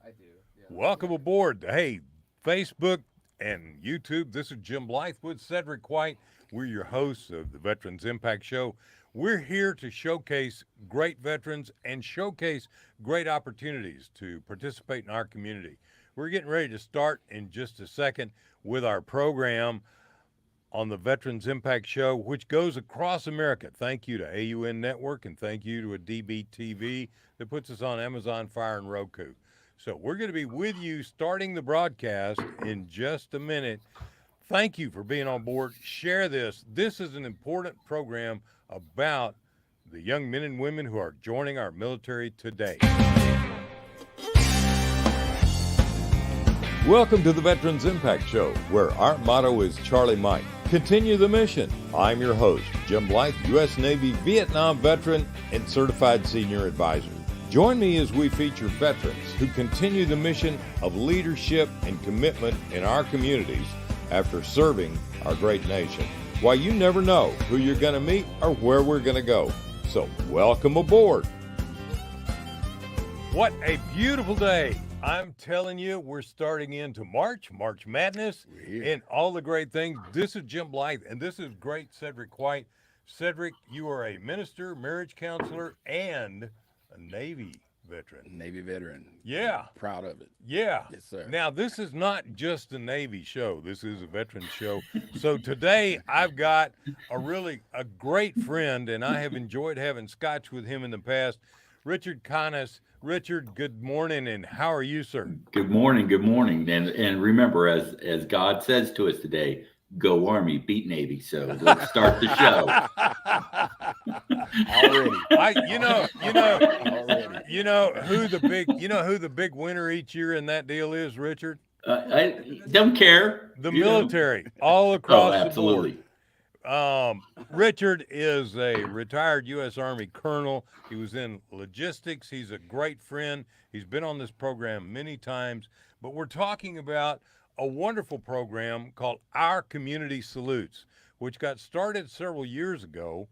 I do. Yeah. Welcome aboard. Hey, Facebook and YouTube. This is Jim Blythe with Cedric White. We're your hosts of the Veterans Impact Show. We're here to showcase great veterans and showcase great opportunities to participate in our community. We're getting ready to start in just a second with our program on the Veterans Impact Show, which goes across America. Thank you to AUN Network and thank you to a DBTV that puts us on Amazon Fire and Roku. So we're going to be with you starting the broadcast in just a minute. Thank you for being on board. Share this. This is an important program about the young men and women who are joining our military today. Welcome to the Veterans Impact Show, where our motto is Charlie Mike. Continue the mission. I'm your host, Jim Blythe, U.S. Navy Vietnam veteran and certified senior advisor. Join me as we feature veterans who continue the mission of leadership and commitment in our communities after serving our great nation. Why, you never know who you're going to meet or where we're going to go. So welcome aboard. What a beautiful day. I'm telling you, we're starting into March Madness, and all the great things. This is Jim Blythe, and this is great Cedric White. Cedric, you are a minister, marriage counselor, and a Navy veteran. Navy veteran. Yeah. Proud of it. Yeah. Yes, sir. Now, this is not just a Navy show. This is a veteran show. So today I've got a great friend, and I have enjoyed having scotch with him in the past, Richard Kaniss. Richard, good morning, and how are you, sir? Good morning. And remember, as God says to us today, go Army, beat Navy. So let's start the show. Already. You know who the big winner each year in that deal is, Richard? I don't care. The military, all across absolutely. the board. Richard is a retired U.S. Army colonel. He was in logistics. He's a great friend. He's been on this program many times. But we're talking about a wonderful program called Our Community Salutes, which got started several years ago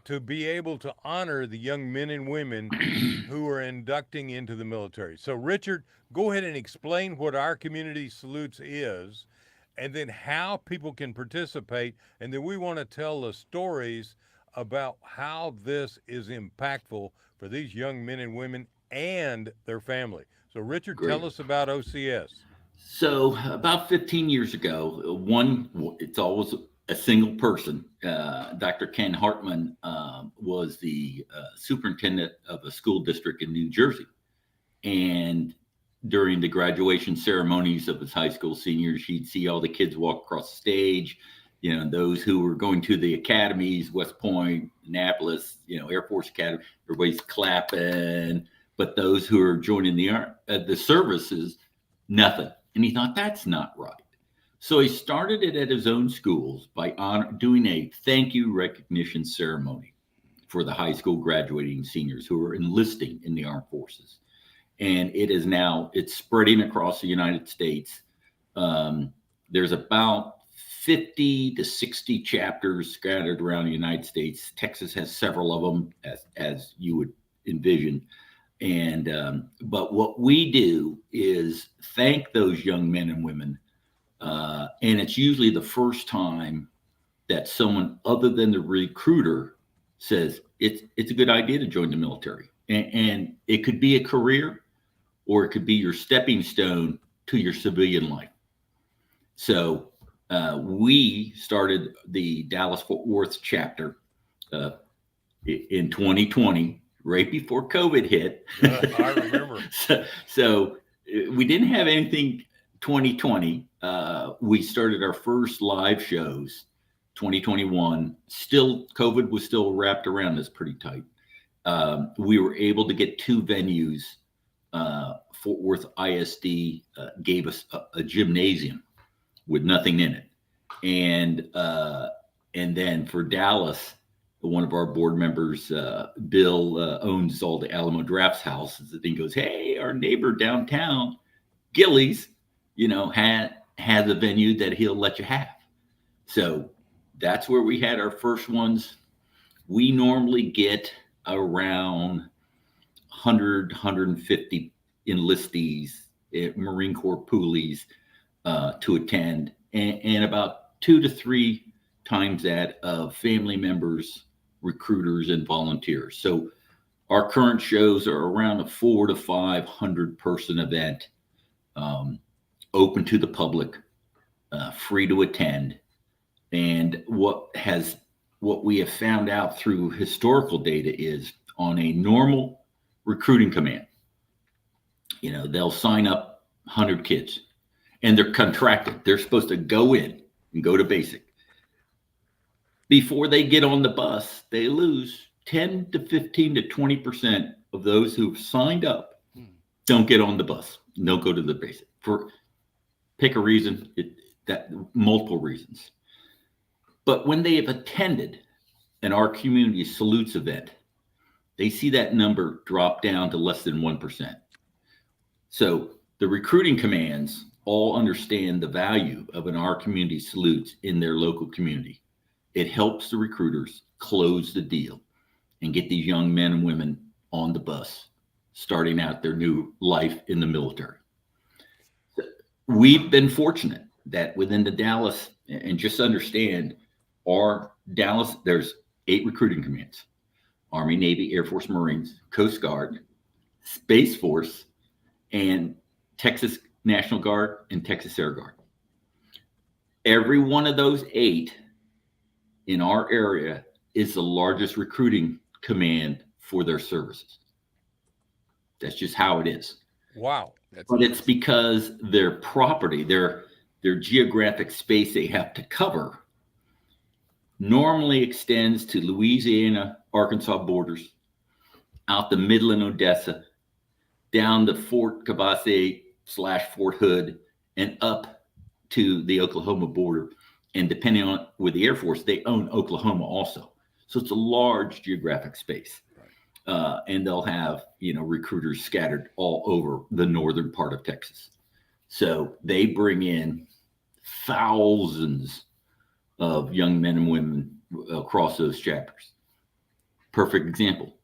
to be able to honor the young men and women who are inducting into the military. So, Richard, go ahead and explain what Our Community Salutes is, and then how people can participate. And then we want to tell the stories about how this is impactful for these young men and women and their family. So, Richard, Great. tell us about OCS. So about 15 years ago, it's always a single person. Dr. Ken Hartman was the superintendent of a school district in New Jersey. And during the graduation ceremonies of his high school seniors, he'd see all the kids walk across the stage, those who were going to the academies, West Point, Annapolis, Air Force Academy, everybody's clapping. But those who are joining the services, nothing. And he thought, that's not right. So he started it at his own schools by doing a thank you recognition ceremony for the high school graduating seniors who are enlisting in the armed forces. And it's spreading across the United States. There's about 50 to 60 chapters scattered around the United States. Texas has several of them, as you would envision. And but what we do is thank those young men and women. And it's usually the first time that someone other than the recruiter says it's a good idea to join the military. And it could be a career, or it could be your stepping stone to your civilian life. So we started the Dallas-Fort Worth chapter in 2020, right before COVID hit. I remember. So we didn't have anything 2020. We started our first live shows 2021. Still, COVID was still wrapped around us pretty tight. We were able to get two venues. Fort Worth ISD gave us a gymnasium with nothing in it. And then for Dallas, one of our board members, Bill, owns all the Alamo Drafts houses. And he goes, hey, our neighbor downtown, Gillies, has a venue that he'll let you have. So that's where we had our first ones. We normally get around 100, 150 enlistees, Marine Corps poolies to attend, and about 2 to 3 times that of family members, recruiters, and volunteers. So our current shows are around a 400 to 500 person event, open to the public, free to attend. And what we have found out through historical data is on a normal recruiting command, they'll sign up 100 kids and they're contracted. They're supposed to go in and go to basic. Before they get on the bus, they lose 10 to 15 to 20% of those who've signed up don't get on the bus, don't go to the basic. For pick a reason, that multiple reasons. But when they have attended an Our Community Salutes event, they see that number drop down to less than 1%. So the recruiting commands all understand the value of an Our Community Salutes in their local community. It helps the recruiters close the deal and get these young men and women on the bus, starting out their new life in the military. We've been fortunate that within the Dallas, and just understand, our Dallas, there's 8 recruiting commands: Army, Navy, Air Force, Marines, Coast Guard, Space Force, and Texas National Guard and Texas Air Guard. Every one of those 8 in our area is the largest recruiting command for their services. That's just how it is. Wow. But it's because their property, their geographic space they have to cover normally extends to Louisiana, Arkansas borders, out the Midland, Odessa, down to Fort Cavazos/Fort Hood, and up to the Oklahoma border. And depending on with the Air Force, they own Oklahoma also. So it's a large geographic space. And they'll have, recruiters scattered all over the northern part of Texas. So they bring in thousands of young men and women across those chapters. Perfect example,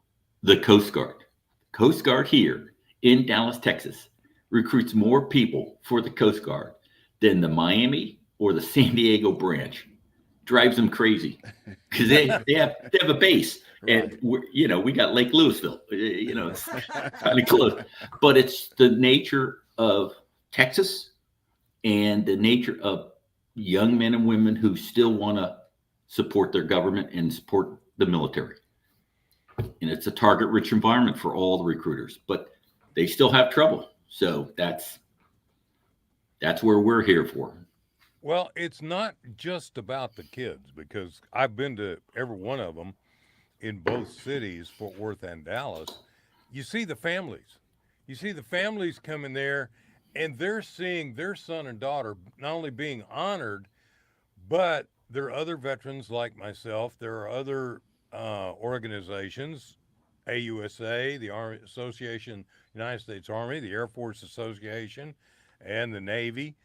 the Coast Guard. Coast Guard here in Dallas, Texas, recruits more people for the Coast Guard than the Miami or the San Diego branch. Drives them crazy because they have a base. And we got Lake Louisville, it's kind of close, but it's the nature of Texas and the nature of young men and women who still want to support their government and support the military. And it's a target rich environment for all the recruiters, but they still have trouble. So that's where we're here for. Well, it's not just about the kids, because I've been to every one of them in both cities, Fort Worth and Dallas. You see the families. You see the families coming there, and they're seeing their son and daughter not only being honored, but there are other veterans like myself. There are other organizations, AUSA, the Army Association, United States Army, the Air Force Association, and the Navy.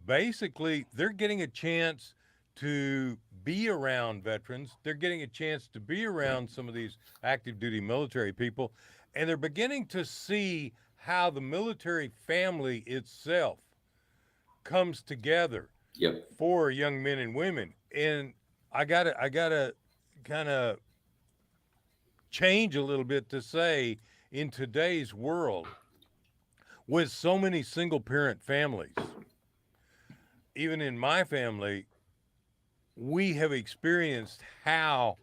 Basically, they're getting a chance to be around veterans. They're getting a chance to be around some of these active duty military people, and they're beginning to see how the military family itself comes together for young men and women. And I gotta kind of change a little bit to say, in today's world, with so many single parent families, even in my family, we have experienced how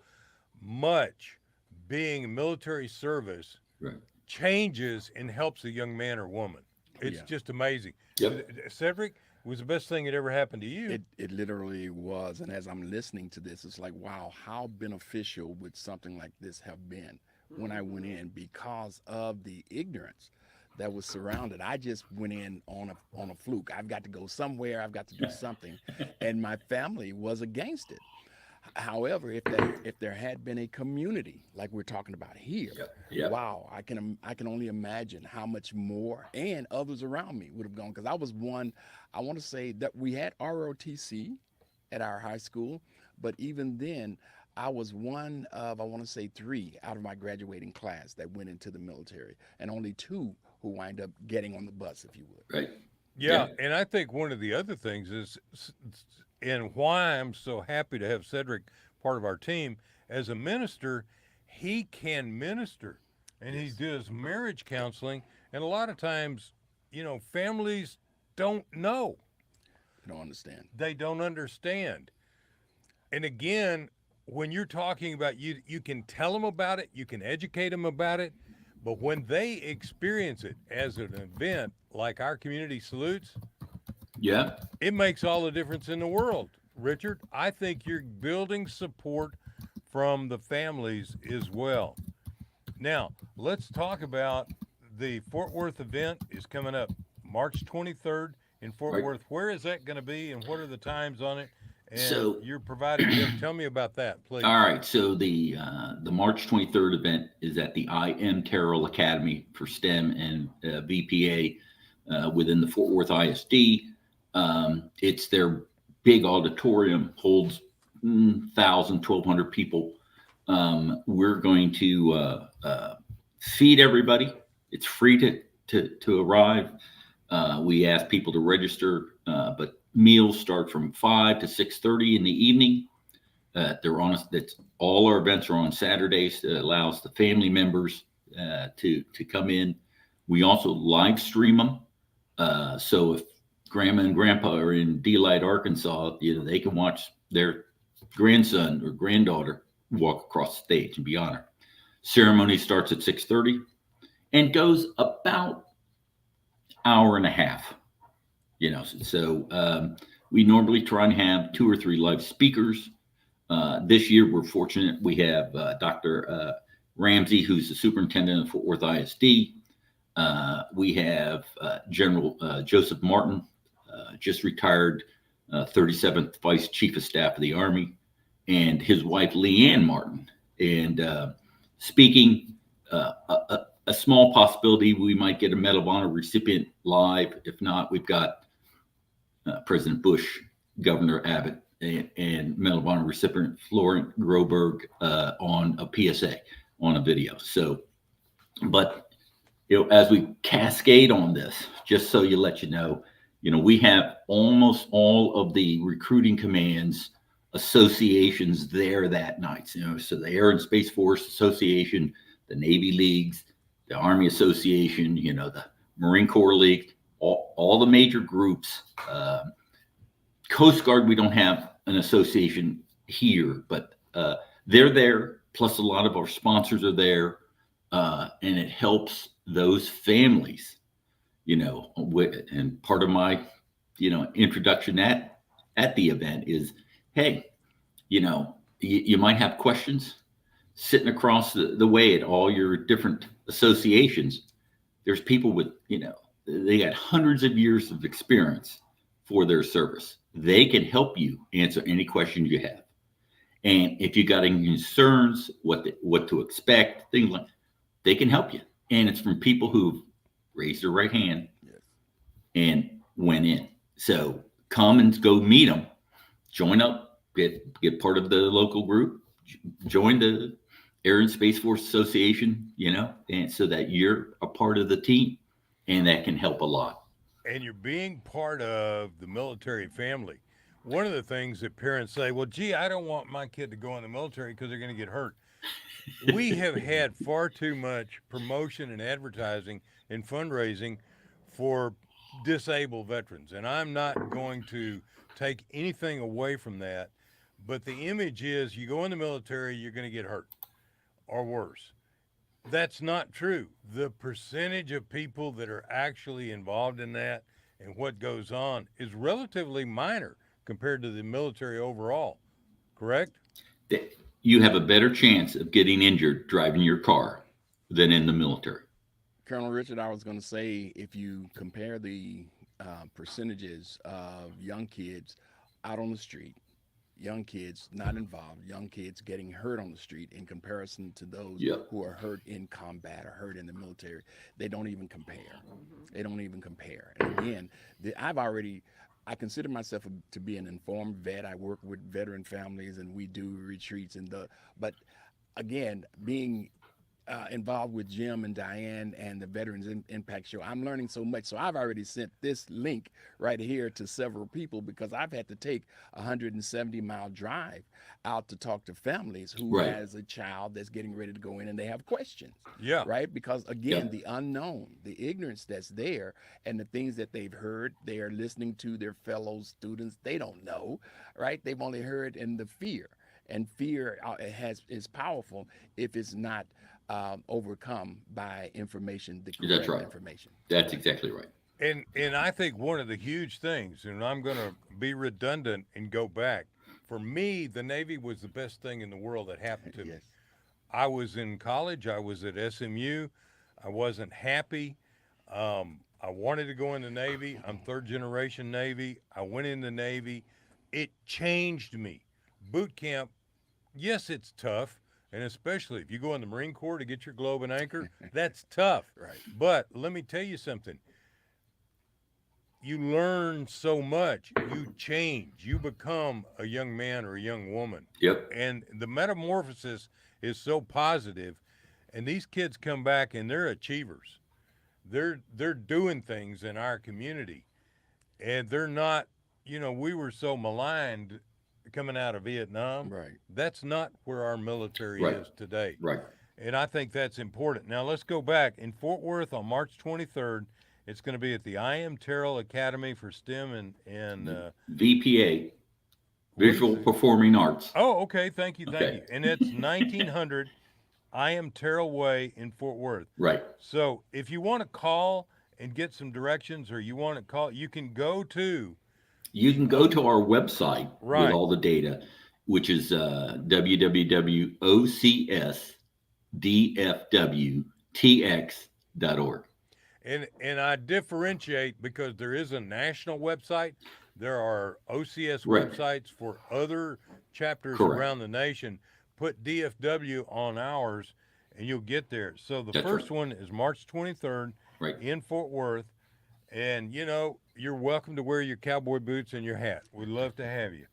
much being in military service changes and helps a young man or woman. It's just amazing. Cedric, it was the best thing that ever happened to you. It literally was. And as I'm listening to this, it's like, wow, how beneficial would something like this have been when I went in, because of the ignorance that was surrounded. I just went in on a fluke. I've got to go somewhere. I've got to do something, and my family was against it. However, if there had been a community like we're talking about here, wow, I can only imagine how much more, and others around me would have gone. Because I was one. I want to say that we had ROTC at our high school, but even then, I was one of, I want to say, 3 out of my graduating class that went into the military, and only 2 who wind up getting on the bus, if you would. Right. Yeah, and I think one of the other things is, and why I'm so happy to have Cedric part of our team as a minister, he can minister, and he does marriage counseling, and a lot of times, families don't know. I don't understand. They don't understand. And again, when you're talking about you can tell them about it, you can educate them about it, but when they experience it as an event like our community salutes, Yeah. it makes all the difference in the world. Richard, I think you're building support from the families as well. Now, let's talk about the Fort Worth event is coming up March 23rd in Fort Right. Worth. Where is that going to be and what are the times on it? And So- you're providing them. Tell me about that, please. All right. So the March 23rd event is at the I Am Carroll Academy for STEM and VPA within the Fort Worth ISD. It's their big auditorium, holds 1,200 people. We're going to feed everybody. It's free to arrive. We ask people to register, but meals start from 5 to 6:30 in the evening. That's all our events are on Saturdays. That allows the family members to come in. We also live stream them. So if grandma and grandpa are in Delight, Arkansas, they can watch their grandson or granddaughter walk across the stage and be honored. Ceremony starts at 6:30 and goes about hour and a half. So we normally try and have 2 or 3 live speakers. This year, we're fortunate. We have Dr. Ramsey, who's the superintendent of Fort Worth ISD. We have General Joseph Martin, just retired 37th Vice Chief of Staff of the Army, and his wife, Leanne Martin. And speaking, a small possibility we might get a Medal of Honor recipient live. If not, we've got President Bush, Governor Abbott, and Medal of Honor recipient Florent Groberg on a PSA, on a video. So, but as we cascade on this, just so let you know, we have almost all of the recruiting commands associations there that night. So the Air and Space Force Association, the Navy Leagues, the Army Association, the Marine Corps League, all the major groups. Coast Guard, we don't have an association here, but they're there. Plus, a lot of our sponsors are there, and it helps those families. And part of my, introduction at the event is, hey, you might have questions. Sitting across the way at all your different associations, there's people with, they got hundreds of years of experience for their service. They can help you answer any question you have. And if you got any concerns, what to expect, things like, they can help you. And it's from people who've raised their right hand and went in. So come and go meet them, join up, get part of the local group, join the Air and Space Force Association, and so that you're a part of the team, and that can help a lot. And you're being part of the military family. One of the things that parents say, well, gee, I don't want my kid to go in the military because they're going to get hurt. We have had far too much promotion and advertising and fundraising for disabled veterans. And I'm not going to take anything away from that. But the image is you go in the military, you're going to get hurt or worse. That's not true. The percentage of people that are actually involved in that and what goes on is relatively minor compared to the military overall, correct? You have a better chance of getting injured driving your car than in the military. Colonel Richard, I was going to say, if you compare the percentages of young kids out on the street, young kids not involved, young kids getting hurt on the street in comparison to those who are hurt in combat or hurt in the military, they don't even compare. They don't even compare. And again, I consider myself to be an informed vet. I work with veteran families and we do retreats but again, being involved with Jim and Diane and the Veterans Impact Show, I'm learning so much. So I've already sent this link right here to several people because I've had to take a 170-mile drive out to talk to families who Right. has a child that's getting ready to go in and they have questions. Yeah. Right. Because again, Yeah. the unknown, the ignorance that's there, and the things that they've heard, they are listening to their fellow students. They don't know. Right. They've only heard in the fear. And fear is powerful if it's not overcome by information, the That's correct right. information. That's exactly right. And I think one of the huge things, and I'm going to be redundant and go back. For me, the Navy was the best thing in the world that happened to me. Yes. I was in college. I was at SMU. I wasn't happy. I wanted to go in the Navy. I'm third generation Navy. I went in the Navy. It changed me. Boot camp, yes, it's tough. And especially if you go in the Marine Corps to get your globe and anchor, that's tough. Right. But let me tell you something. You learn so much. You change. You become a young man or a young woman. Yep. And the metamorphosis is so positive. And these kids come back and they're achievers. They're doing things in our community. And they're not, we were so maligned coming out of Vietnam. Right. That's not where our military Right. is today. Right. And I think that's important. Now let's go back. In Fort Worth on March 23rd, it's going to be at the I Am Terrell Academy for STEM and VPA, what is Visual it? Performing Arts. Oh, okay. Thank you. Okay. And it's 1900 I Am Terrell Way in Fort Worth. Right. So if you want to call and get some directions, or you want to call, you can go to. You can go to our website Right. with all the data, which is www.ocsdfwtx.org. And I differentiate because there is a national website. There are OCS Right. websites for other chapters Correct. around the nation. Put DFW on ours, and you'll get there. So the That's first right. one is March 23rd Right. in Fort Worth. And, you're welcome to wear your cowboy boots and your hat. We'd love to have you.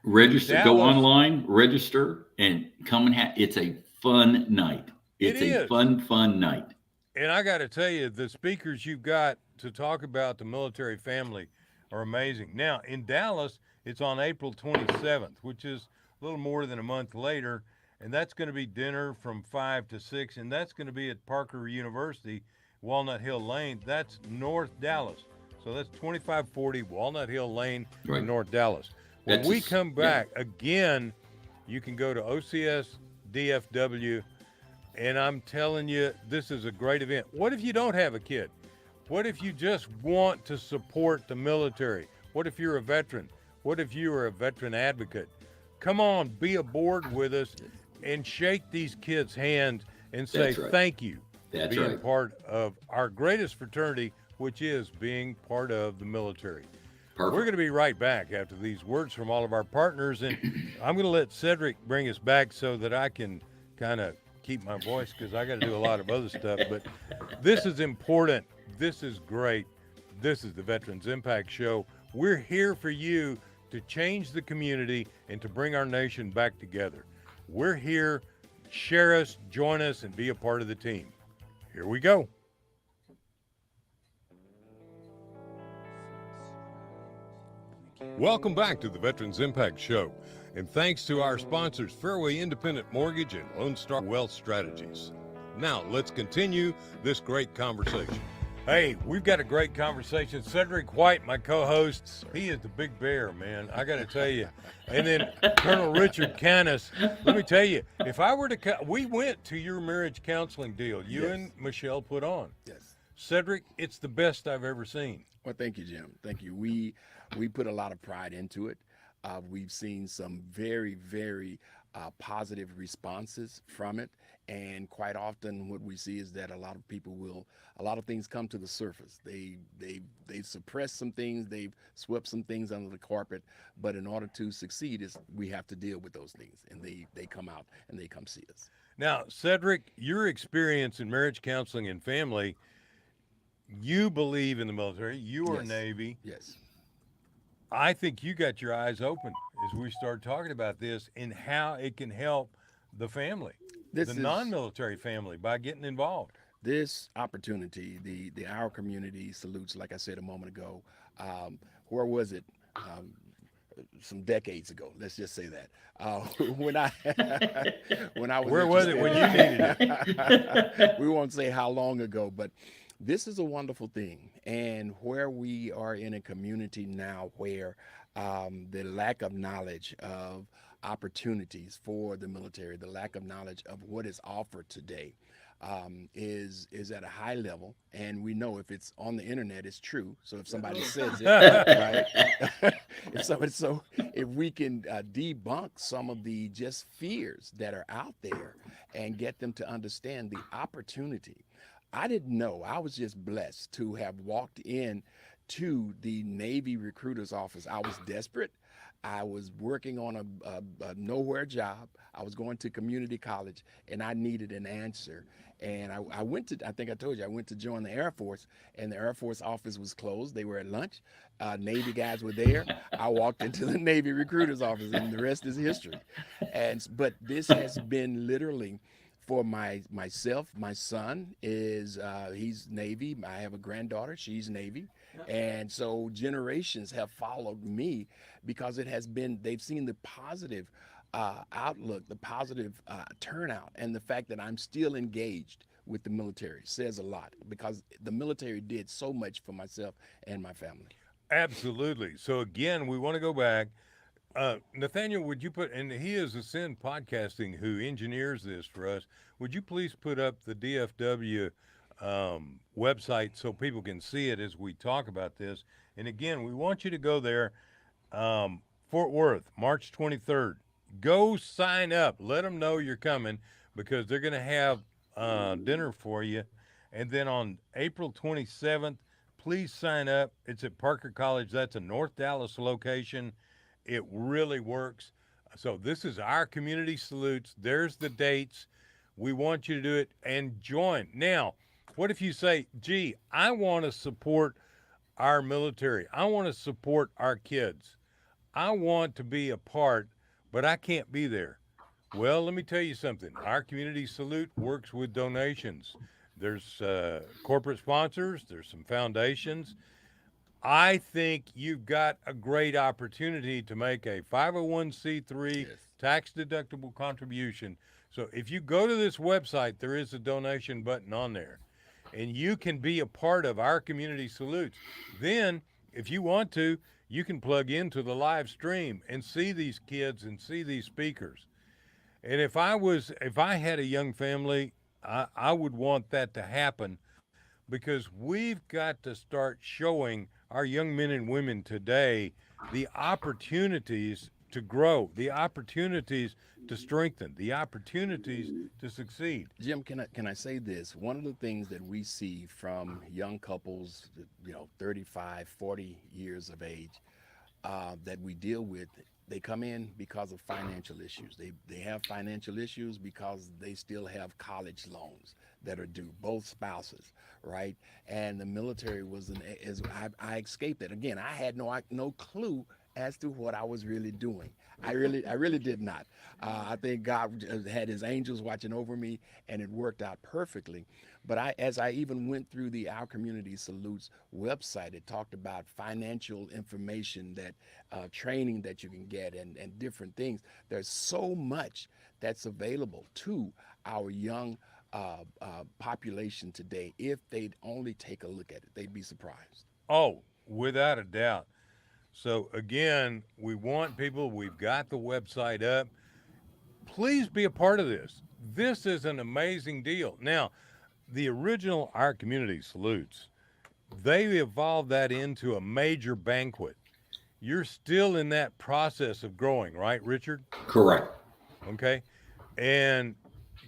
Register, go Dallas- online, register, and come and it's a fun night. It's It a is. fun night. And I got to tell you, the speakers you've got to talk about the military family are amazing. Now, in Dallas, it's on April 27th, which is a little more than a month later. And that's going to be dinner from 5 to 6. And that's going to be at Parker University, Walnut Hill Lane. That's North Dallas. So that's 2540 Walnut Hill Lane Right. in North Dallas. When That's we just- come back, again, you can go to OCS DFW. And I'm telling you, this is a great event. What if you don't have a kid? What if you just want to support the military? What if you're a veteran? What if you are a veteran advocate? Come on, be aboard with us and shake these kids' hands and say That's right. thank you for That's being right. part of our greatest fraternity, which is being part of the military. Perfect. We're going to be right back after these words from all of our partners. And I'm going to let Cedric bring us back so that I can kind of keep my voice because I got to do a lot of other stuff. But this is important. This is great. This is the Veterans Impact Show. We're here for you to change the community and to bring our nation back together. We're here. Share us, join us, and be a part of the team. Here we go. Welcome back to the Veterans Impact Show. And thanks to our sponsors, Fairway Independent Mortgage and Lone Star Wealth Strategies. Now, let's continue this great conversation. Hey, we've got a great conversation. Cedric White, my co-host, he is the big bear, man. I got to tell you. And then Colonel Richard Kaniss. Let me tell you, if I were to, we went to your marriage counseling deal you Yes. and Michelle put on. Yes. Cedric, it's the best I've ever seen. Well, thank you, Jim. Thank you. We put a lot of pride into it. We've seen some very, very positive responses from it. And quite often what we see is that a lot of things come to the surface. They've suppressed some things, they've swept some things under the carpet, but in order to succeed we have to deal with those things. And they come out and they come see us. Now, Cedric, your experience in marriage counseling and family, you believe in the military, you are Yes. Navy. Yes. I think you got your eyes open as we start talking about this and how it can help the family. This the is non-military family by getting involved. this opportunity. The Our Community Salutes, like I said a moment ago. Where was it? Some decades ago. Let's just say that. When I when I was Where was it when you needed it? We won't say how long ago, but this is a wonderful thing. And where we are in a community now where the lack of knowledge of opportunities for the military, the lack of knowledge of what is offered today, is at a high level, and we know if it's on the internet, it's true. So if somebody says it, right? If we can debunk some of the just fears that are out there and get them to understand the opportunity. I didn't know. I was just blessed to have walked in to the Navy recruiter's office. I was desperate. I was working on a nowhere job. I was going to community college, and I needed an answer. And I went to, I think I told you, I went to join the Air Force, and the Air Force office was closed. They were at lunch. Navy guys were there. I walked into the Navy recruiter's office, and the rest is history. But this has been literally for myself. My son is he's Navy. I have a granddaughter. She's Navy. And so generations have followed me because it has been, they've seen the positive outlook, the positive turnout, and the fact that I'm still engaged with the military says a lot, because the military did so much for myself and my family. Absolutely. So again, we want to go back. Nathaniel, would you put, and he is Ascend Podcasting who engineers this for us. Would you please put up the DFW website so people can see it as we talk about this? And again, we want you to go there. Fort Worth, March 23rd. Go sign up. Let them know you're coming, because they're going to have dinner for you. And then on April 27th, please sign up. It's at Parker College. That's a North Dallas location. It really works. So this is Our Community Salutes. There's the dates. We want you to do it and join. Now, what if you say, gee, I want to support our military. I want to support our kids. I want to be a part, but I can't be there. Well, let me tell you something. Our Community Salute works with donations. There's corporate sponsors. There's some foundations. I think you've got a great opportunity to make a 501c3 Yes. tax-deductible contribution. So if you go to this website, there is a donation button on there, and you can be a part of Our Community Salutes. Then, if you want to, you can plug into the live stream and see these kids and see these speakers. And if I had a young family, I would want that to happen, because we've got to start showing our young men and women today the opportunities to grow, the opportunities to strengthen, the opportunities to succeed. Jim, can I say this? One of the things that we see from young couples, 35, 40 years of age, that we deal with, they come in because of financial issues. They have financial issues because they still have college loans that are due, both spouses, right? And the military was I escaped it. Again, I had no clue as to what I was really doing. I really did not. I think God had his angels watching over me, and it worked out perfectly. But as I even went through the Our Community Salutes website, it talked about financial information, that training that you can get, and different things. There's so much that's available to our young population today. If they'd only take a look at it, they'd be surprised. Oh, without a doubt. So again, we want people, we've got the website up. Please be a part of this. This is an amazing deal. Now, the original Our Community Salutes, they evolved that into a major banquet. You're still in that process of growing, right, Richard? Correct. Okay. And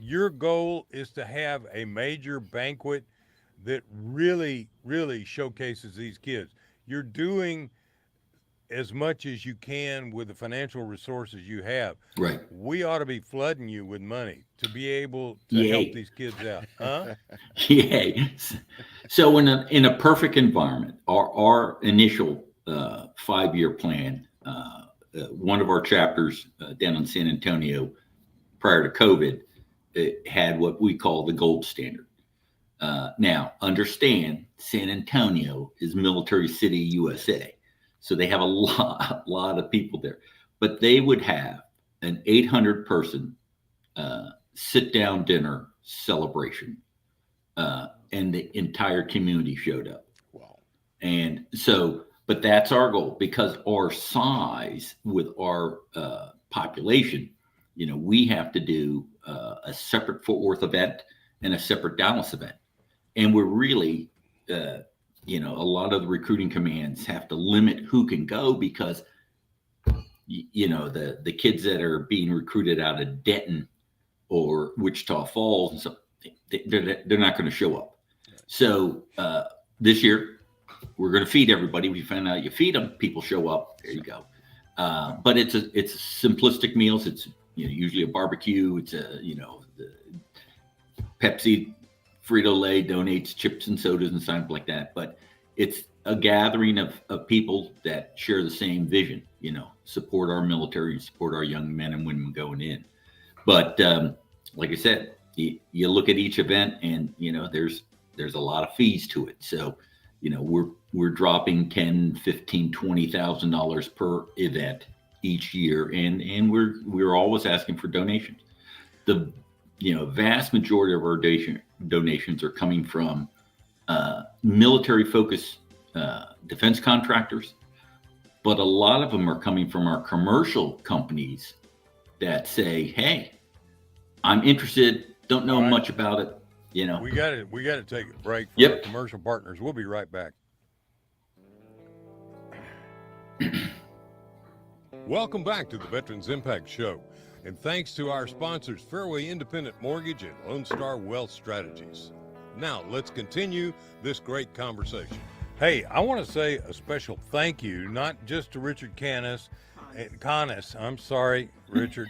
your goal is to have a major banquet that really, really showcases these kids. You're doing as much as you can with the financial resources you have. Right. We ought to be flooding you with money to be able to help these kids out. Huh? Yay. So in a perfect environment, our initial 5-year plan, one of our chapters down in San Antonio prior to COVID it had what we call the gold standard. Now, understand, San Antonio is Military City, USA. So they have a lot of people there. But they would have an 800-person sit-down dinner celebration, and the entire community showed up. Wow. And so, but that's our goal, because our size with our population, we have to do a separate Fort Worth event and a separate Dallas event. And we're really, a lot of the recruiting commands have to limit who can go, because, the kids that are being recruited out of Denton or Wichita Falls, and so they're not going to show up. So this year, we're going to feed everybody. We found out you feed them, people show up. There you go. But it's simplistic meals. It's usually a barbecue. It's the Pepsi, Frito-Lay donates chips and sodas and stuff like that. But it's a gathering of people that share the same vision. Support our military, support our young men and women going in. But like I said, you look at each event, and there's a lot of fees to it. So we're dropping $10,000, $15,000, $20,000 per event each year, and we're always asking for donations. The vast majority of our donations are coming from military focused defense contractors, but a lot of them are coming from our commercial companies that say, hey, I'm interested, don't know much about it. We got to take a break for Yep. our commercial partners. We'll be right back. Welcome back to the Veterans Impact Show, and thanks to our sponsors, Fairway Independent Mortgage and Lone Star Wealth Strategies. Now let's continue this great conversation. Hey, I want to say a special thank you, not just to Richard Kaniss, I'm sorry, Richard.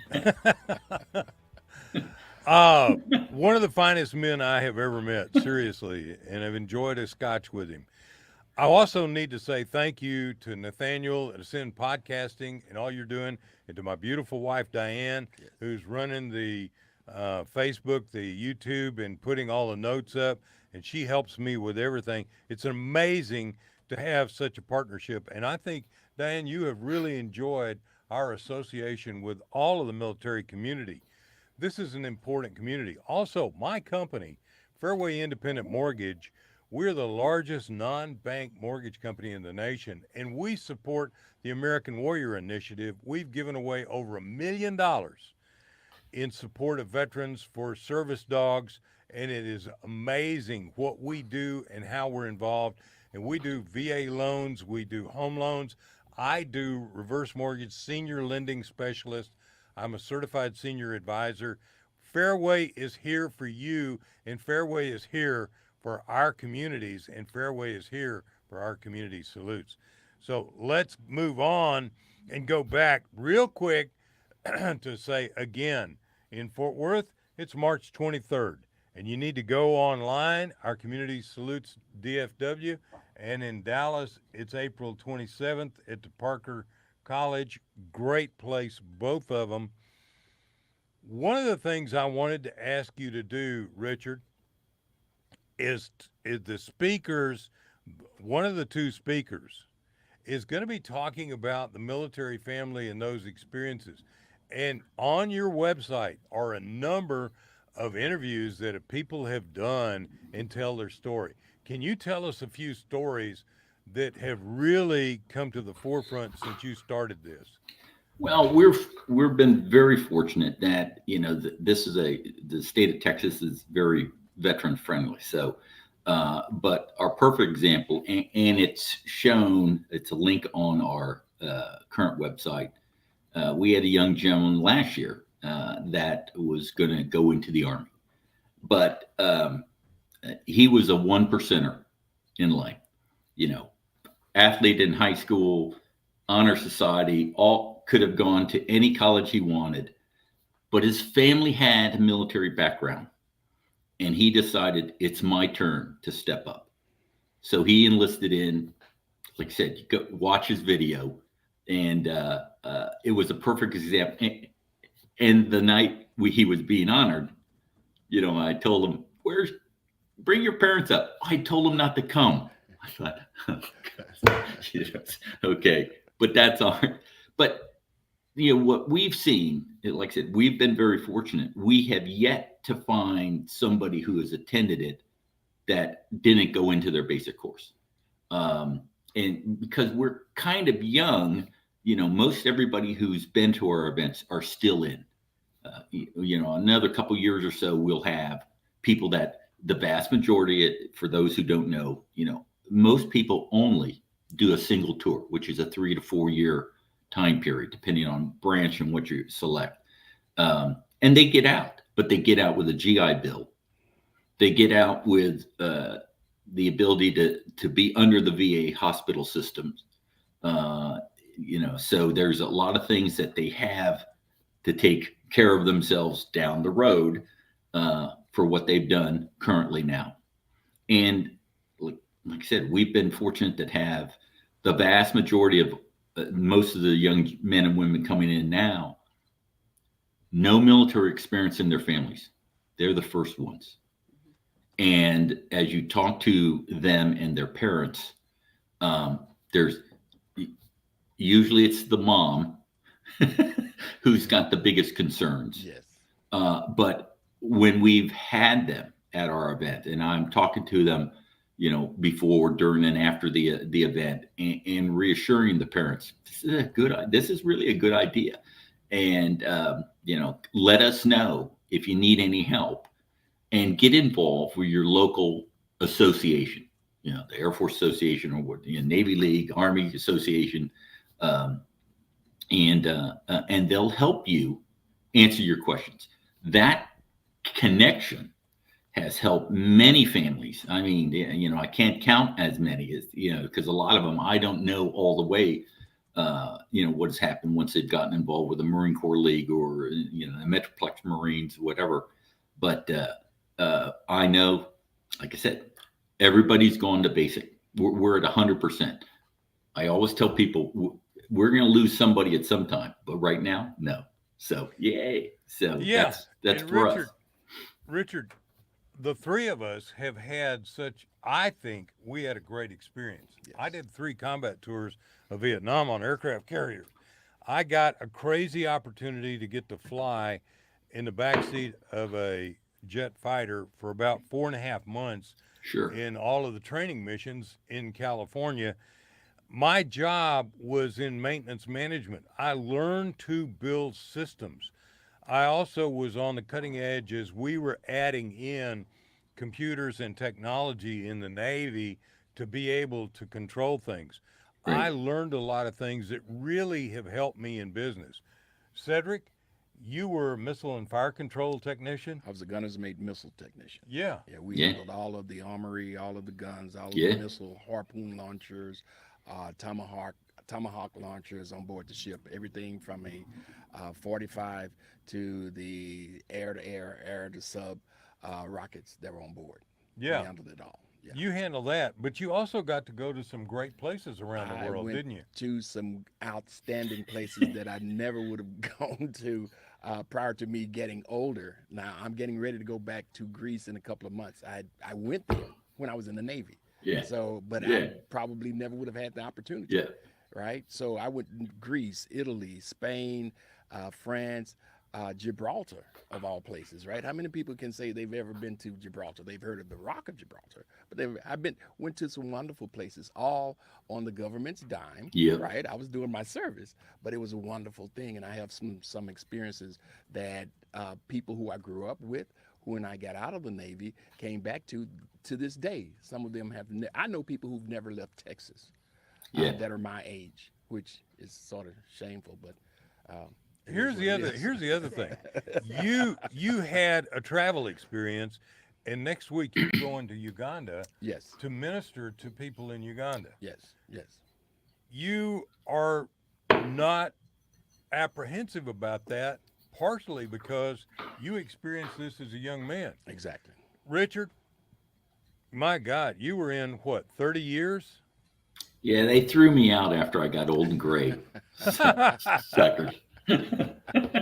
One of the finest men I have ever met, seriously, and I've enjoyed a scotch with him. I also need to say thank you to Nathaniel at Ascend Podcasting and all you're doing, and to my beautiful wife, Diane, who's running the Facebook, the YouTube, and putting all the notes up, and she helps me with everything. It's amazing to have such a partnership, and I think, Diane, you have really enjoyed our association with all of the military community. This is an important community. Also, my company, Fairway Independent Mortgage, we're the largest non-bank mortgage company in the nation, and we support the American Warrior Initiative. We've given away over $1 million in support of veterans for service dogs, and it is amazing what we do and how we're involved. And we do VA loans, we do home loans. I do reverse mortgage senior lending specialist. I'm a certified senior advisor. Fairway is here for you, and Fairway is here for our communities, and Fairway is here for our community salutes. So let's move on and go back real quick to say again, in Fort Worth, it's March 23rd, and you need to go online. Our community salutes DFW, and in Dallas, it's April 27th at the Parker College. Great place, both of them. One of the things I wanted to ask you to do, Richard, is the speakers, one of the two speakers is going to be talking about the military family and those experiences. And on your website are a number of interviews that people have done and tell their story. Can you tell us a few stories that have really come to the forefront since you started this? Well, we've been very fortunate that the state of Texas is very veteran friendly. So, but our perfect example, and it's shown, it's a link on our current website. We had a young gentleman last year that was going to go into the Army, but he was a 1%er in life. Athlete in high school, honor society, all could have gone to any college he wanted, but his family had a military background, and he decided it's my turn to step up. So he enlisted in, like I said, you go watch his video, and it was a perfect example. And the night he was being honored, I told them, bring your parents up. I told them not to come. I thought, oh, okay, but that's all. But what we've seen, like I said, we've been very fortunate. We have yet to find somebody who has attended it that didn't go into their basic course. And because we're kind of young, most everybody who's been to our events are still in. Another couple years or so, we'll have people that the vast majority, for those who don't know, most people only do a single tour, which is a 3 to 4 year time period, depending on branch and what you select. And they get out, but they get out with a GI Bill. They get out with the ability to be under the VA hospital systems. So there's a lot of things that they have to take care of themselves down the road for what they've done currently now. And like I said, we've been fortunate to have the vast majority of most of the young men and women coming in now, no military experience in their families. They're the first ones. And as you talk to them and their parents, usually it's the mom who's got the biggest concerns. Yes. But when we've had them at our event, and I'm talking to them, before, during, and after the event, and reassuring the parents, this is really a good idea. And, let us know if you need any help, and get involved with your local association, the Air Force Association, or Navy League, Army Association. And they'll help you answer your questions. That connection has helped many families. I mean, I can't count as many as, because a lot of them, I don't know all the way, what has happened once they've gotten involved with the Marine Corps League or, the Metroplex Marines, whatever. But I know, like I said, everybody's gone to basic. We're at 100%. I always tell people we're going to lose somebody at some time, but right now, no. So, yay. So yeah, that's and for Richard, us. Richard, the three of us have had I think we had a great experience. Yes. I did 3 combat tours of Vietnam on aircraft carriers. I got a crazy opportunity to get to fly in the backseat of a jet fighter for about 4.5 months. Sure. In all of the training missions in California. My job was in maintenance management. I learned to build systems. I also was on the cutting edge as we were adding in computers and technology in the Navy to be able to control things. Right. I learned a lot of things that really have helped me in business. Cedric, you were a missile and fire control technician. I was a gunner's mate missile technician. Yeah. Yeah, we handled all of the armory, all of the guns, all of the missile harpoon launchers, tomahawk launchers on board the ship. Everything from a 45 to the air-to-air, air-to-sub rockets that were on board. Yeah. We handled it all. Yeah. You handle that, but you also got to go to some great places around the world, didn't you? To some outstanding places that I never would have gone to prior to me getting older. Now I'm getting ready to go back to Greece in a couple of months. I went there when I was in the Navy. Yeah. So, but I probably never would have had the opportunity. Yeah. Right. So I went to Greece, Italy, Spain, France, Gibraltar, of all places, right? How many people can say they've ever been to Gibraltar? They've heard of the Rock of Gibraltar, but went to some wonderful places, all on the government's dime. Yeah. Right. I was doing my service, but it was a wonderful thing, and I have some experiences that people who I grew up with, when I got out of the Navy, came back to this day. Some of them have. I know people who've never left Texas. That are my age, which is sort of shameful, but here's the other thing. You had a travel experience, and next week you're going to Uganda. Yes. To minister to people in Uganda. Yes. You are not apprehensive about that, partially because you experienced this as a young man. Exactly. Richard, my God, you were in what, 30 years? Yeah, they threw me out after I got old and gray. Suckers.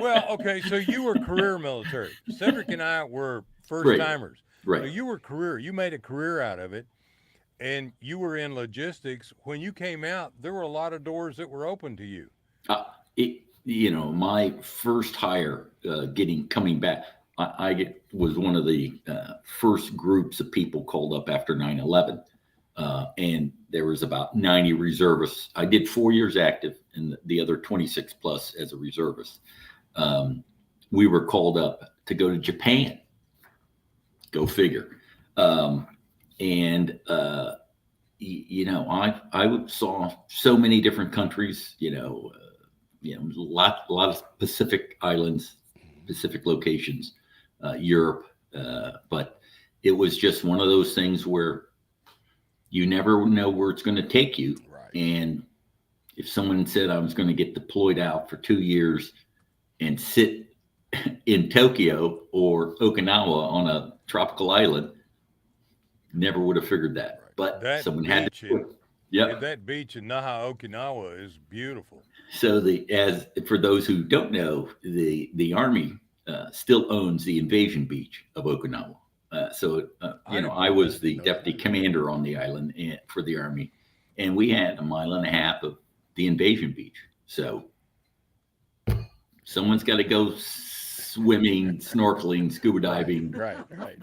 Well, okay, so you were career military. Cedric and I were first timers. Right. So you made a career out of it, and you were in logistics. When you came out, there were a lot of doors that were open to you. My first hire, coming back, was one of the first groups of people called up after 9/11. And there was about 90 reservists. I did 4 years active and the other 26 plus as a reservist. We were called up to go to Japan. Go figure. I saw so many different countries, a lot of Pacific islands, Pacific locations, Europe. But it was just one of those things where you never know where it's going to take you. Right. And if someone said I was going to get deployed out for 2 years and sit in Tokyo or Okinawa on a tropical island, never would have figured that. Right. But that someone had to. Yeah, that beach in Naha, Okinawa is beautiful. So as for those who don't know, the Army still owns the invasion beach of Okinawa. I was the deputy commander on the island for the Army, and we had 1.5 miles of the invasion beach. So someone's got to go swimming, snorkeling, scuba diving, right.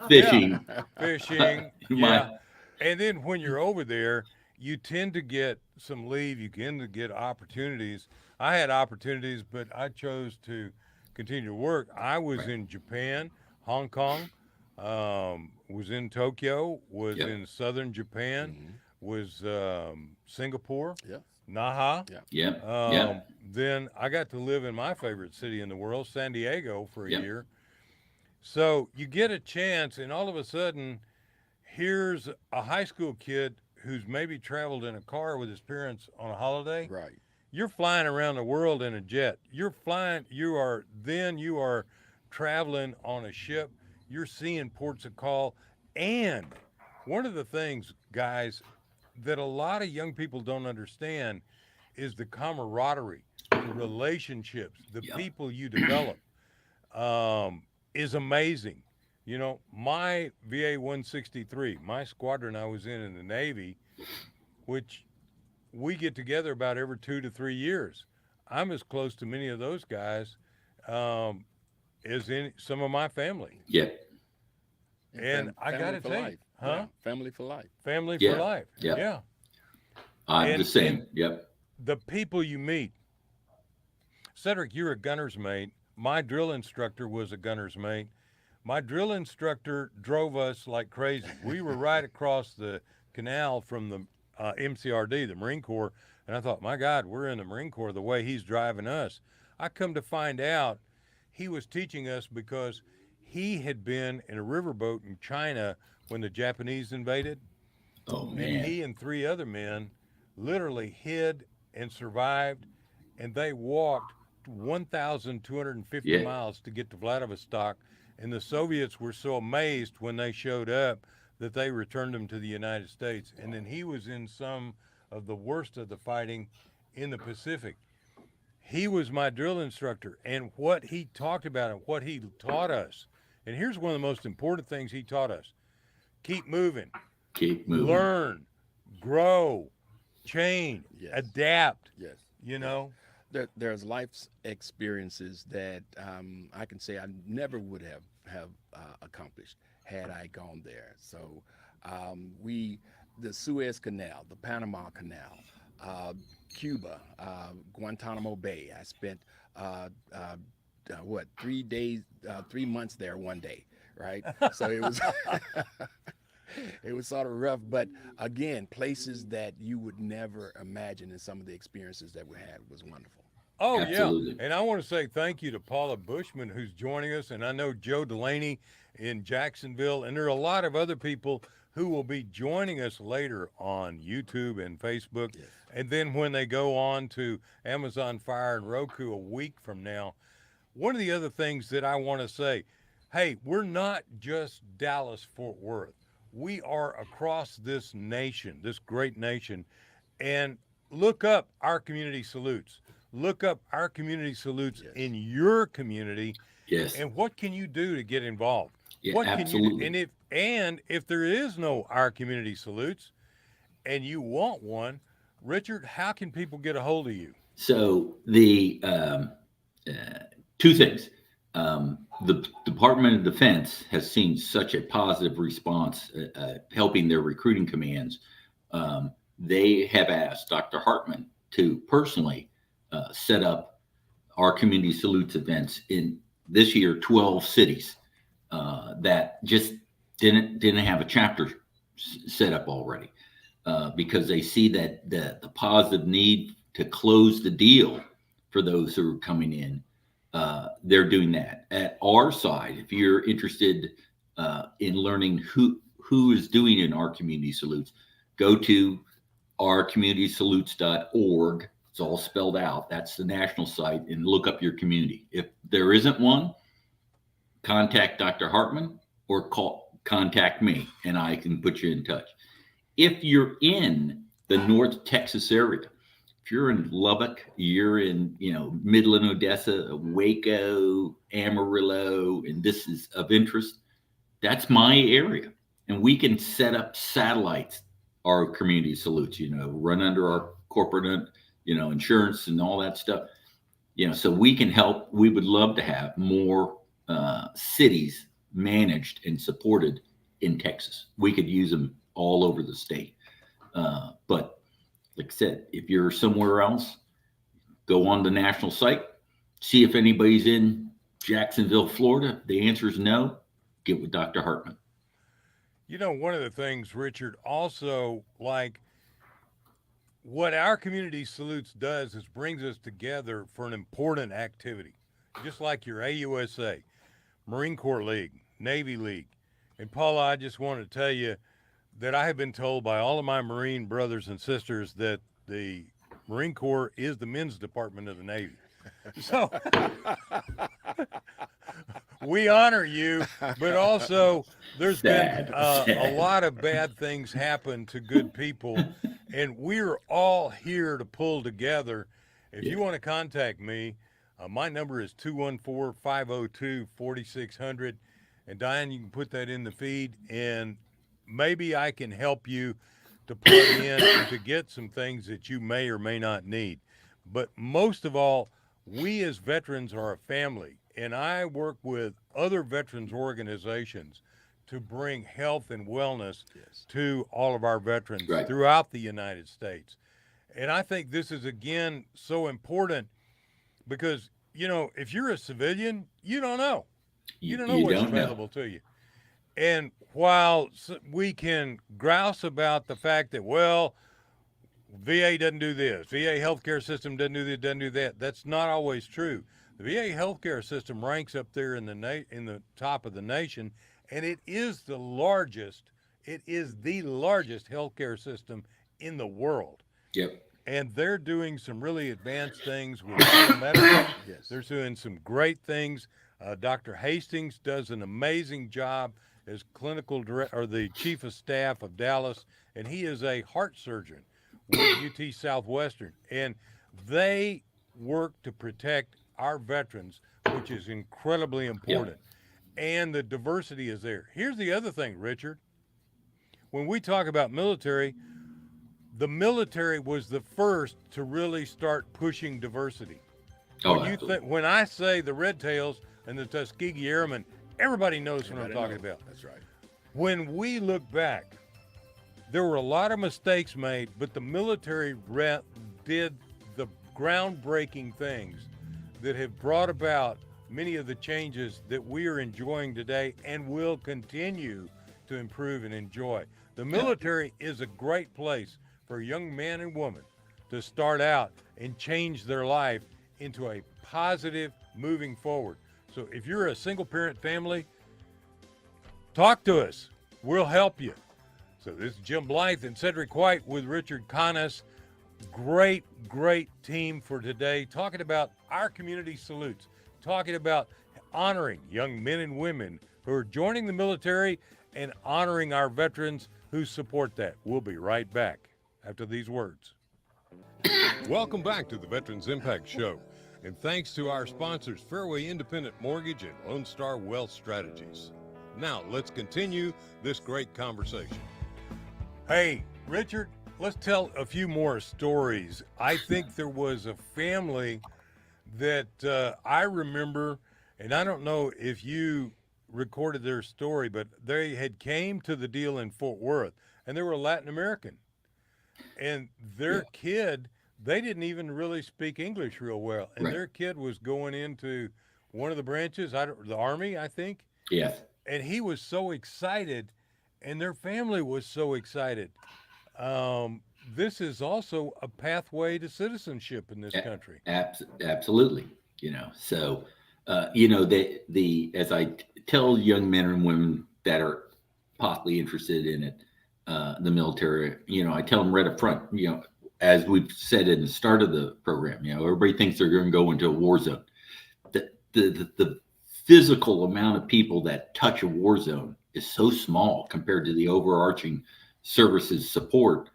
fishing. Yeah. Fishing. Yeah. And then when you're over there, you tend to get some leave. You tend to get opportunities. I had opportunities, but I chose to continue to work. I was in Japan, Hong Kong, was in Tokyo, was in southern Japan, was Singapore, Naha. Then I got to live in my favorite city in the world, San Diego, for a year. So you get a chance, and all of a sudden, here's a high school kid who's maybe traveled in a car with his parents on a holiday. Right. You're flying around the world in a jet. You are traveling on a ship. You're seeing ports of call. And one of the things, guys, that a lot of young people don't understand is the camaraderie, the relationships, the people you develop is amazing. My VA 163, my squadron I was in the Navy, which we get together about every 2 to 3 years. I'm as close to many of those guys as in some of my family. Yeah. And I got to tell you, Yeah. Family for life. Family for life. Yeah. I'm the same. Yep. The people you meet. Cedric, you're a gunner's mate. My drill instructor was a gunner's mate. My drill instructor drove us like crazy. We were right across the canal from the MCRD, the Marine Corps, and I thought, my God, we're in the Marine Corps the way he's driving us. I come to find out he was teaching us because he had been in a riverboat in China when the Japanese invaded. Oh, man. And he and 3 other men literally hid and survived, and they walked 1,250 miles to get to Vladivostok. And the Soviets were so amazed when they showed up that they returned them to the United States. And then he was in some of the worst of the fighting in the Pacific. He was my drill instructor, and what he talked about and what he taught us. And here's one of the most important things he taught us. Keep moving. Keep moving. Learn, grow, change, adapt. Yes. There's life's experiences that I can say I never would have accomplished had I gone there. So the Suez Canal, the Panama Canal, Cuba, Guantanamo Bay. I spent 3 months there one day, right? So it was it was sort of rough, but again, places that you would never imagine, and some of the experiences that we had was wonderful. Oh, Absolutely. yeah. And I want to say thank you to Paula Bushman, who's joining us. And I know Joe Delaney in Jacksonville. And there are a lot of other people who will be joining us later on YouTube and Facebook. Yes. And then when they go on to Amazon Fire and Roku a week from now, one of the other things that I want to say, hey, we're not just Dallas-Fort Worth. We are across this nation, this great nation. And look up our community salutes. Look up our community salutes in your community. Yes. And what can you do to get involved? Yeah, What can you do? absolutely. And if there is no Our Community Salutes and you want one, Richard, how can people get a hold of you? So the two things. The Department of Defense has seen such a positive response helping their recruiting commands. They have asked Dr. Hartman to personally set up our community salutes events in this year 12 cities that just didn't have a chapter set up already because they see that the positive need to close the deal for those who are coming in. They're doing that. At our side, if you're interested in learning who is doing in our community salutes, go to ourcommunitysalutes.org. It's all spelled out. That's the national site, and look up your community. If there isn't one, contact Dr. Hartman or contact me, and I can put you in touch. If you're in the North Texas area, if you're in Lubbock, you're in, Midland, Odessa, Waco, Amarillo, and this is of interest, that's my area. And we can set up satellites, our community salutes, run under our corporate, insurance and all that stuff. So we can help. We would love to have more cities managed and supported in Texas. We could use them all over the state. But like I said, if you're somewhere else, go on the national site, see if anybody's in Jacksonville, Florida. If the answer is no, get with Dr. Hartman. One of the things, Richard, also like what Our Community Salutes does is brings us together for an important activity, just like your AUSA, Marine Corps League, Navy League. And Paula, I just want to tell you that I have been told by all of my Marine brothers and sisters that the Marine Corps is the men's department of the Navy. So we honor you, but also there's been a lot of bad things happen to good people, and we're all here to pull together. If you want to contact me, my number is 214-502-4600, and Diane, you can put that in the feed, and maybe I can help you to plug in and to get some things that you may or may not need. But most of all, we as veterans are a family, and I work with other veterans organizations to bring health and wellness to all of our veterans throughout the United States. And I think this is, again, so important because, if you're a civilian, you don't know. You don't know what's available to you. And while we can grouse about the fact that, well, VA doesn't do this, VA healthcare system doesn't do this, doesn't do that, that's not always true. The VA healthcare system ranks up there in the top of the nation, and it is the largest healthcare system in the world. Yep. And they're doing some really advanced things with telemedicine. They're doing some great things. Dr. Hastings does an amazing job as clinical director or the chief of staff of Dallas, and he is a heart surgeon with UT Southwestern. And they work to protect our veterans, which is incredibly important. And the diversity is there. Here's the other thing, Richard. When we talk about military, the military was the first to really start pushing diversity. When I say the Red Tails and the Tuskegee Airmen, everybody knows what I'm talking about. That's right. When we look back, there were a lot of mistakes made, but the military did the groundbreaking things that have brought about many of the changes that we are enjoying today and will continue to improve and enjoy. The military is a great place for young men and women to start out and change their life into a positive moving forward. So if you're a single parent family, talk to us. We'll help you. So this is Jim Blythe and Cedric White with Richard Kaniss. Great team for today, talking about Our Community Salutes, talking about honoring young men and women who are joining the military and honoring our veterans who support that. We'll be right back after these words. Welcome back to the Veterans Impact Show. And thanks to our sponsors, Fairway Independent Mortgage and Lone Star Wealth Strategies. Now, let's continue this great conversation. Hey, Richard, let's tell a few more stories. I think there was a family that I remember, and I don't know if you recorded their story, but they had came to the deal in Fort Worth, and they were Latin American, and their kid, they didn't even really speak English real well, and their kid was going into one of the branches, the Army, I think. Yes. And he was so excited, and their family was so excited. This is also a pathway to citizenship in this country. Absolutely. So as I tell young men and women that are possibly interested in it, the military, I tell them right up front, as we've said in the start of the program, everybody thinks they're going to go into a war zone. The physical amount of people that touch a war zone is so small compared to the overarching services support.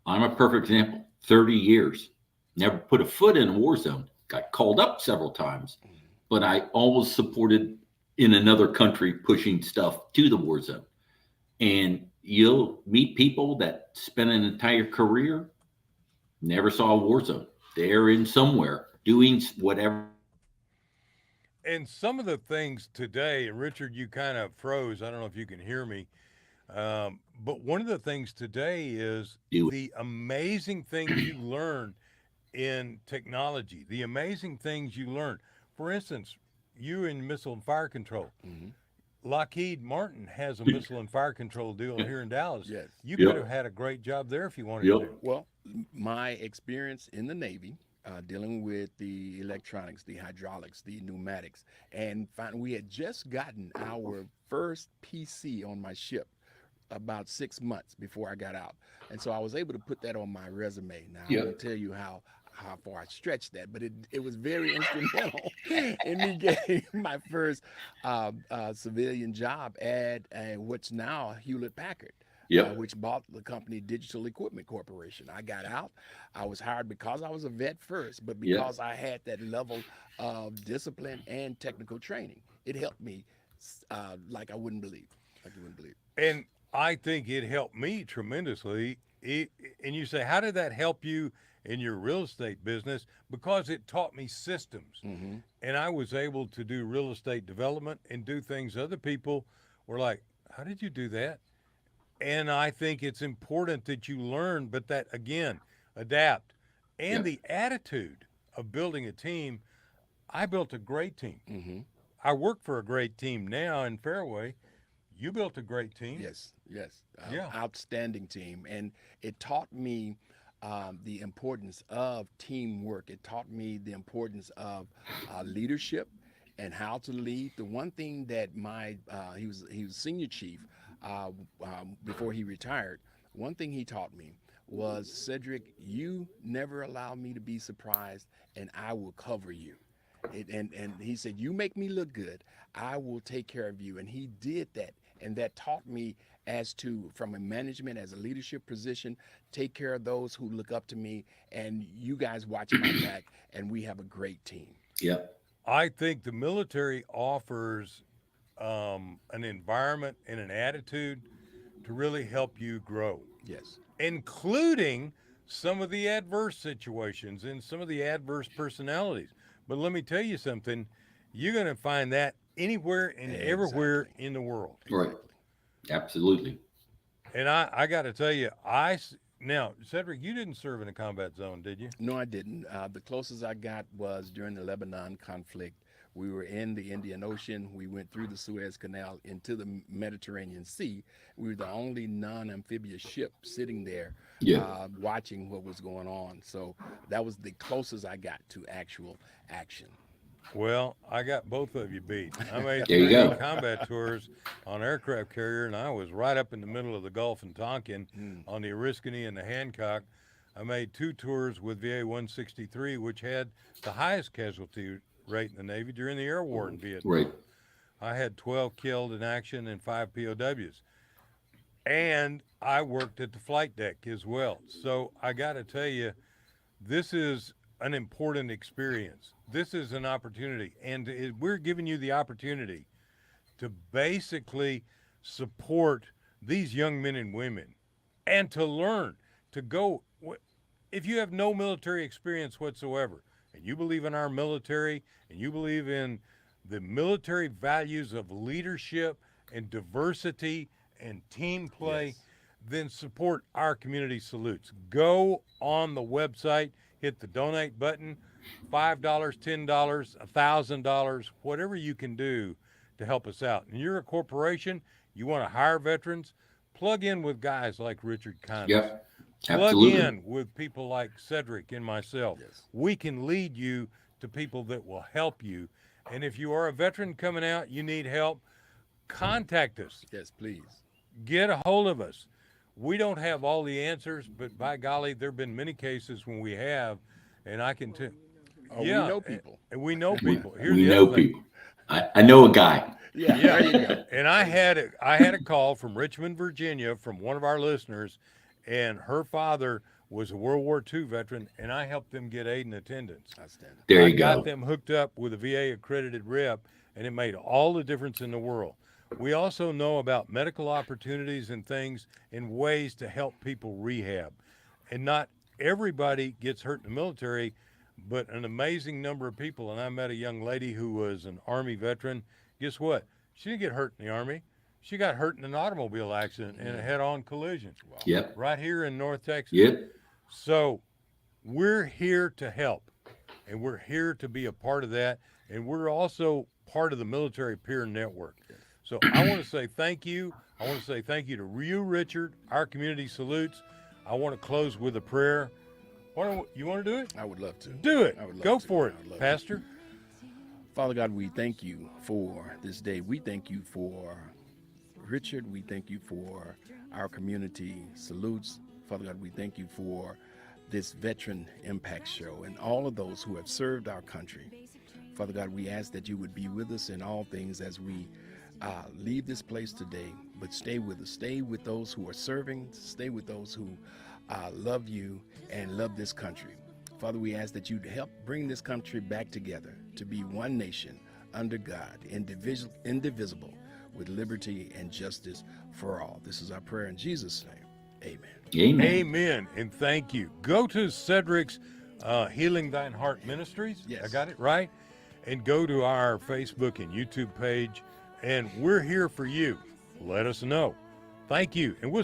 I'm a perfect example. 30 years, never put a foot in a war zone. Got called up several times, but I always supported in another country pushing stuff to the war zone. And you'll meet people that spent an entire career, never saw a war zone. They're in somewhere doing whatever. And some of the things today, and Richard, you kind of froze. I don't know if you can hear me. But one of the things today is the amazing things you learn in technology, the amazing things you learn. For instance, you in missile and fire control. Lockheed Martin has a missile and fire control deal here in Dallas. Yes. You could have had a great job there if you wanted to. Well, my experience in the Navy, dealing with the electronics, the hydraulics, the pneumatics, and we had just gotten our first PC on my ship about 6 months before I got out. And so I was able to put that on my resume. Now, I won't tell you how far I stretched that, but it was very instrumental in me getting my first civilian job at what's now Hewlett Packard. Which bought the company Digital Equipment Corporation. I got out. I was hired because I was a vet first, but because I had that level of discipline and technical training, it helped me like you wouldn't believe. And I think it helped me tremendously. And you say, how did that help you in your real estate business? Because it taught me systems. And I was able to do real estate development and do things other people were like, how did you do that? And I think it's important that you learn, but that, again, adapt. And the attitude of building a team. I built a great team. I work for a great team now in Fairway. You built a great team. Yes. Outstanding team. And it taught me the importance of teamwork. It taught me the importance of leadership and how to lead. The one thing that he was senior chief before he retired. One thing he taught me was, Cedric, you never allow me to be surprised, and I will cover you. And he said, you make me look good, I will take care of you. And he did that. And that taught me from a management, as a leadership position, take care of those who look up to me, and you guys watch my back, and we have a great team. I think the military offers an environment and an attitude to really help you grow. Yes. Including some of the adverse situations and some of the adverse personalities. But let me tell you something, you're going to find that anywhere and everywhere in the world. Right. Absolutely. And I got to tell you, now, Cedric, you didn't serve in a combat zone, did you? No, I didn't. The closest I got was during the Lebanon conflict. We were in the Indian Ocean. We went through the Suez Canal into the Mediterranean Sea. We were the only non-amphibious ship sitting there watching what was going on. So that was the closest I got to actual action. Well, I got both of you beat. I made There you go. combat tours on aircraft carrier, and I was right up in the middle of the Gulf in Tonkin on the Oriskany and the Hancock. I made 2 tours with VA-163, which had the highest casualty rate in the Navy during the air war in Vietnam. Right. I had 12 killed in action and 5 POWs. And I worked at the flight deck as well. So I got to tell you, this is an important experience. This is an opportunity. And we're giving you the opportunity to basically support these young men and women and to learn to go. If you have no military experience whatsoever and you believe in our military and you believe in the military values of leadership and diversity and team play, Yes. then support our community salutes. Go on the website, hit the donate button, $5, $10, $1,000, whatever you can do to help us out. And you're a corporation, you want to hire veterans, plug in with guys like Richard Kaniss. Yep. Plug Absolutely. in with people like Cedric and myself. Yes. We can lead you to people that will help you. And if you are a veteran coming out, you need help, contact us. Yes, please. Get a hold of us. We don't have all the answers, but by golly, there have been many cases when we have, and I can tell. Oh, we know people. And we know people. Here's We the know other thing. people. I know a guy. Yeah, Yeah. there you go. And I had a call from Richmond, Virginia, from one of our listeners, and her father was a World War II veteran, and I helped them get aid and attendance. Outstanding. There I you got go. them hooked up with a VA accredited rep, and it made all the difference in the world. We also know about medical opportunities and things and ways to help people rehab. And not everybody gets hurt in the military, but an amazing number of people. And I met a young lady who was an Army veteran. Guess what? She didn't get hurt in the Army. She got hurt in an automobile accident in a head-on collision Yep. right here in North Texas. Yep. So we're here to help, and we're here to be a part of that. And we're also part of the Military Peer Network. So I want to say thank you. I want to say thank you to you, Richard, our community salutes. I want to close with a prayer. You want to do it? I would love to. Do it. I would love Go to. for I would it, love to. Pastor. Father God, we thank you for this day. We thank you for Richard. We thank you for our community salutes. Father God, we thank you for this Veteran Impact Show and all of those who have served our country. Father God, we ask that you would be with us in all things as we leave this place today, but stay with us. Stay with those who are serving. Stay with those who love you and love this country. Father, we ask that you'd help bring this country back together to be one nation under God, indivisible, with liberty and justice for all. This is our prayer in Jesus' name. Amen. Amen. Amen. And thank you. Go to Cedric's Healing Thine Heart Ministries. Yes. I got it right. And go to our Facebook and YouTube page. And we're here for you. Let us know. Thank you. And we'll